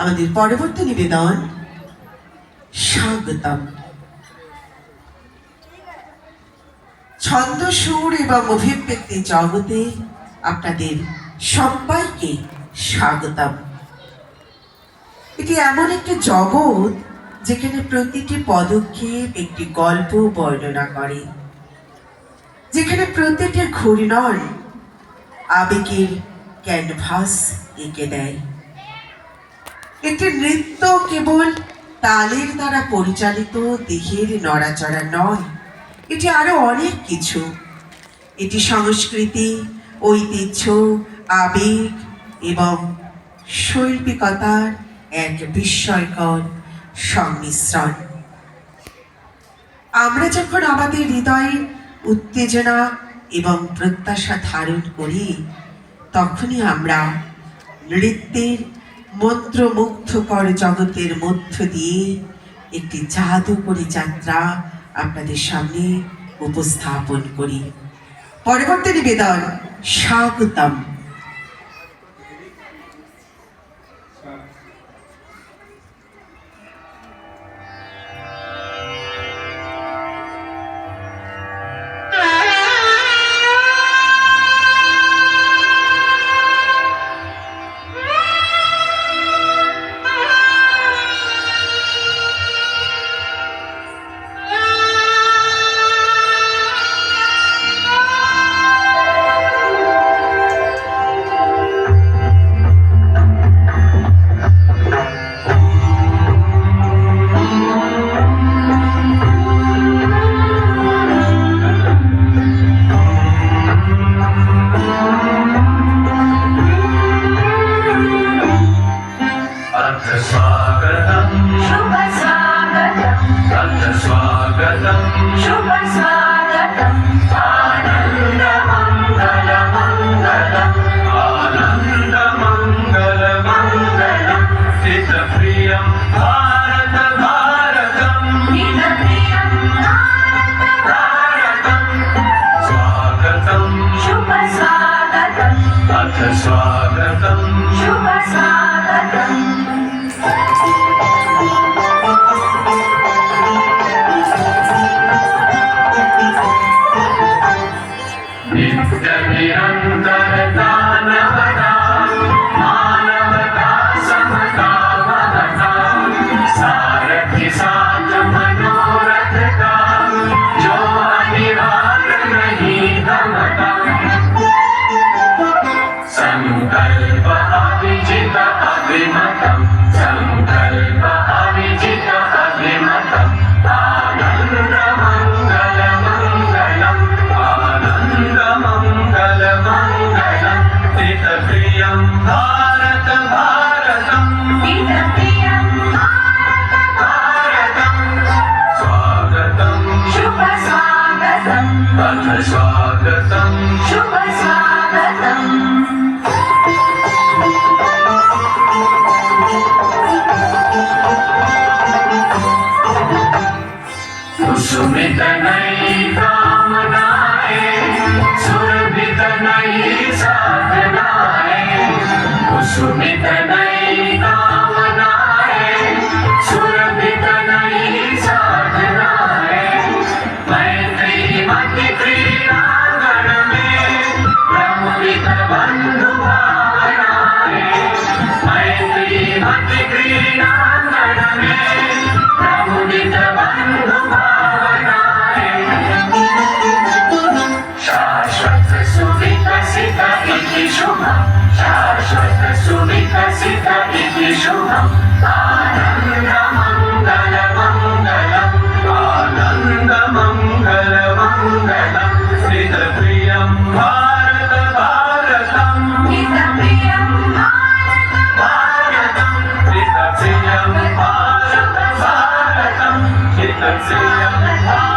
আমাদের পরবর্তী নিবেদন স্বাগতম। ছন্দ, সুর এবং অভিব্যক্তি জগতে আপনাদের সবাইকে স্বাগতম। এটি এমন একটি জগৎ যেখানে প্রতিটি পদক্ষেপ একটি গল্প বর্ণনা করে, যেখানে প্রতিটি ঘূর্ণন আবেগের ক্যানভাস এঁকে দেয়। একটি নৃত্য কেবল তালের দ্বারা পরিচালিত দেহের নড়াচড়া নয়, এটি আরো অনেক কিছু। এটি সংস্কৃতি, ঐতিহ্য, আবেগ এবং শৈল্পিকতার এক বিস্ময়কর সংমিশ্রণ। আমরা যখন আমাদের হৃদয়ে উত্তেজনা এবং প্রত্যাশা ধারণ করি, তখনই আমরা নৃত্যের মন্ত্রমুগ্ধকর জগতের মধ্য দিয়ে একটি জাদুকরী যাত্রা আপনাদের সামনে উপস্থাপন করি। পরবর্তী নিবেদন স্বাগতম। Let's see.